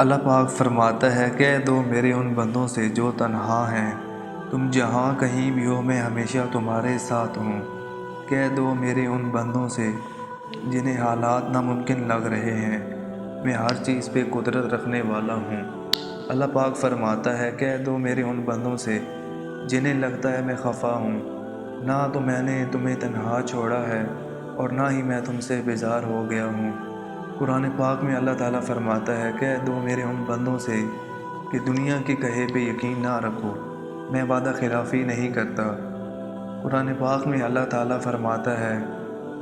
اللہ پاک فرماتا ہے، کہہ دو میرے ان بندوں سے جو تنہا ہیں، تم جہاں کہیں بھی ہو میں ہمیشہ تمہارے ساتھ ہوں۔ کہہ دو میرے ان بندوں سے جنہیں حالات ناممکن لگ رہے ہیں، میں ہر چیز پہ قدرت رکھنے والا ہوں۔ اللہ پاک فرماتا ہے، کہہ دو میرے ان بندوں سے جنہیں لگتا ہے میں خفا ہوں، نہ تو میں نے تمہیں تنہا چھوڑا ہے اور نہ ہی میں تم سے بیزار ہو گیا ہوں۔ قرآن پاک میں اللہ تعالیٰ فرماتا ہے، کہہ دو میرے ان بندوں سے کہ دنیا کے کہے پہ یقین نہ رکھو، میں وعدہ خلافی نہیں کرتا۔ قرآن پاک میں اللہ تعالیٰ فرماتا ہے،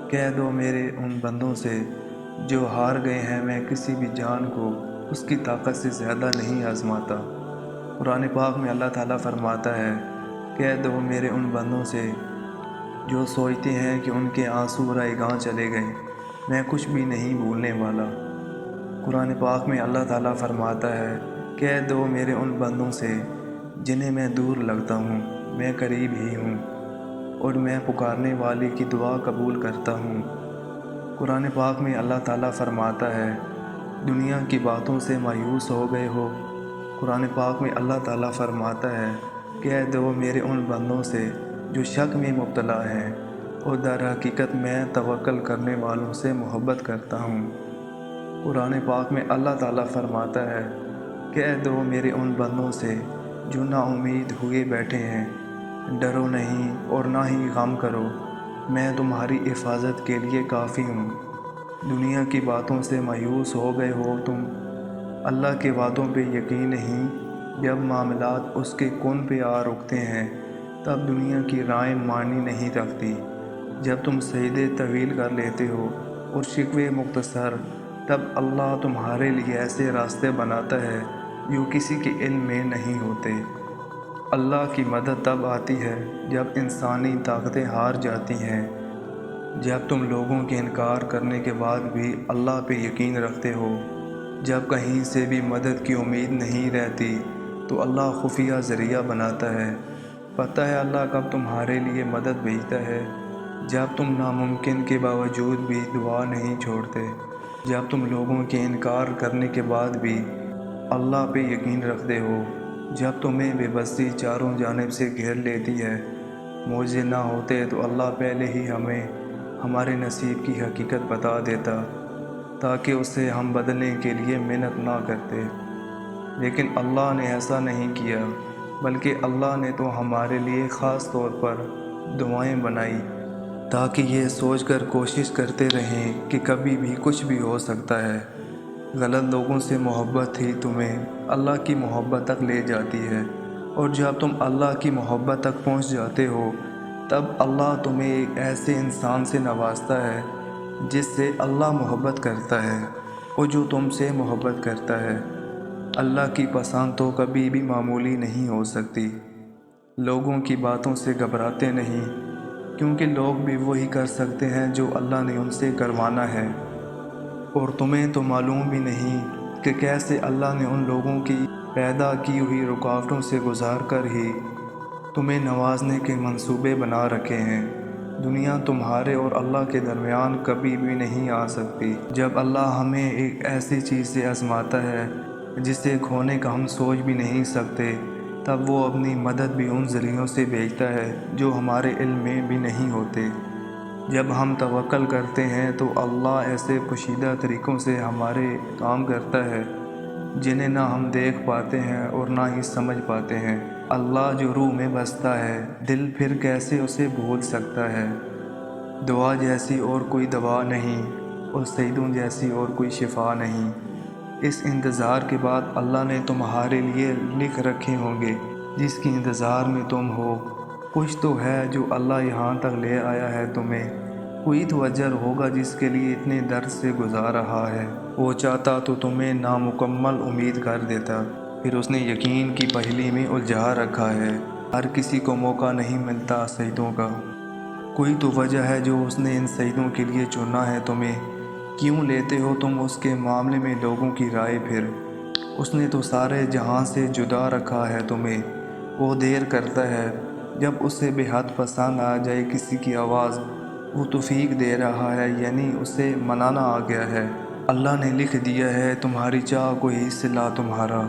کہہ دو میرے ان بندوں سے جو ہار گئے ہیں، میں کسی بھی جان کو اس کی طاقت سے زیادہ نہیں آزماتا۔ قرآن پاک میں اللہ تعالیٰ فرماتا ہے، کہہ دو میرے ان بندوں سے جو سوچتے ہیں کہ ان کے آنسو رائے گاں چلے گئے، میں کچھ بھی نہیں بھولنے والا۔ قرآن پاک میں اللہ تعالیٰ فرماتا ہے، کہہ دو میرے ان بندوں سے جنہیں میں دور لگتا ہوں، میں قریب ہی ہوں اور میں پکارنے والے کی دعا قبول کرتا ہوں۔ قرآن پاک میں اللہ تعالیٰ فرماتا ہے، دنیا کی باتوں سے مایوس ہو گئے ہو۔ قرآن پاک میں اللہ تعالیٰ فرماتا ہے، کہہ دو میرے ان بندوں سے جو شک میں مبتلا ہیں اور در حقیقت میں توکل کرنے والوں سے محبت کرتا ہوں۔ قرآن پاک میں اللہ تعالیٰ فرماتا ہے، کہہ دو میرے ان بندوں سے جو نا امید ہوئے بیٹھے ہیں، ڈرو نہیں اور نہ ہی غم کرو، میں تمہاری حفاظت کے لیے کافی ہوں۔ دنیا کی باتوں سے مایوس ہو گئے ہو تم، اللہ کے وعدوں پہ یقین نہیں۔ جب معاملات اس کے کن پہ آ رکتے ہیں تب دنیا کی رائے معنی نہیں رکھتی۔ جب تم سجدے طویل کر لیتے ہو اور شکوے مختصر، تب اللہ تمہارے لیے ایسے راستے بناتا ہے جو کسی کے علم میں نہیں ہوتے۔ اللہ کی مدد تب آتی ہے جب انسانی طاقتیں ہار جاتی ہیں۔ جب تم لوگوں کے انکار کرنے کے بعد بھی اللہ پہ یقین رکھتے ہو، جب کہیں سے بھی مدد کی امید نہیں رہتی تو اللہ خفیہ ذریعہ بناتا ہے۔ پتہ ہے اللہ کب تمہارے لیے مدد بھیجتا ہے؟ جب تم ناممکن کے باوجود بھی دعا نہیں چھوڑتے، جب تم لوگوں کے انکار کرنے کے بعد بھی اللہ پہ یقین رکھتے ہو، جب تمہیں بے بسی چاروں جانب سے گھیر لیتی ہے۔ معجزے نہ ہوتے تو اللہ پہلے ہی ہمیں ہمارے نصیب کی حقیقت بتا دیتا تاکہ اسے ہم بدلنے کے لیے محنت نہ کرتے، لیکن اللہ نے ایسا نہیں کیا، بلکہ اللہ نے تو ہمارے لیے خاص طور پر دعائیں بنائی تاکہ یہ سوچ کر کوشش کرتے رہیں کہ کبھی بھی کچھ بھی ہو سکتا ہے۔ غلط لوگوں سے محبت ہی تمہیں اللہ کی محبت تک لے جاتی ہے، اور جب تم اللہ کی محبت تک پہنچ جاتے ہو تب اللہ تمہیں ایک ایسے انسان سے نوازتا ہے جس سے اللہ محبت کرتا ہے اور جو تم سے محبت کرتا ہے۔ اللہ کی پسند تو کبھی بھی معمولی نہیں ہو سکتی۔ لوگوں کی باتوں سے گھبراتے نہیں، کیونکہ لوگ بھی وہی کر سکتے ہیں جو اللہ نے ان سے کروانا ہے، اور تمہیں تو معلوم بھی نہیں کہ کیسے اللہ نے ان لوگوں کی پیدا کی ہوئی رکاوٹوں سے گزار کر ہی تمہیں نوازنے کے منصوبے بنا رکھے ہیں۔ دنیا تمہارے اور اللہ کے درمیان کبھی بھی نہیں آ سکتی۔ جب اللہ ہمیں ایک ایسی چیز سے آزماتا ہے جسے کھونے کا ہم سوچ بھی نہیں سکتے، تب وہ اپنی مدد بھی ان ذریعوں سے بھیجتا ہے جو ہمارے علم میں بھی نہیں ہوتے۔ جب ہم توکل کرتے ہیں تو اللہ ایسے پوشیدہ طریقوں سے ہمارے کام کرتا ہے جنہیں نہ ہم دیکھ پاتے ہیں اور نہ ہی سمجھ پاتے ہیں۔ اللہ جو روح میں بستا ہے، دل پھر کیسے اسے بھول سکتا ہے؟ دعا جیسی اور کوئی دوا نہیں اور سجدوں جیسی اور کوئی شفا نہیں۔ اس انتظار کے بعد اللہ نے تمہارے لیے لکھ رکھے ہوں گے جس کی انتظار میں تم ہو۔ کچھ تو ہے جو اللہ یہاں تک لے آیا ہے تمہیں، کوئی تو اجر ہوگا جس کے لیے اتنے درد سے گزار رہا ہے۔ وہ چاہتا تو تمہیں نامکمل امید کر دیتا، پھر اس نے یقین کی پہلی میں الجھا رکھا ہے۔ ہر کسی کو موقع نہیں ملتا سجدوں کا، کوئی تو وجہ ہے جو اس نے ان سجدوں کے لیے چنا ہے تمہیں۔ کیوں لیتے ہو تم اس کے معاملے میں لوگوں کی رائے؟ پھر اس نے تو سارے جہاں سے جدا رکھا ہے تمہیں۔ وہ دیر کرتا ہے، جب اسے بے حد پسند آ جائے کسی کی آواز، وہ توفیق دے رہا ہے، یعنی اسے منانا آ گیا ہے۔ اللہ نے لکھ دیا ہے تمہاری چاہ کو ہی صلہ تمہارا،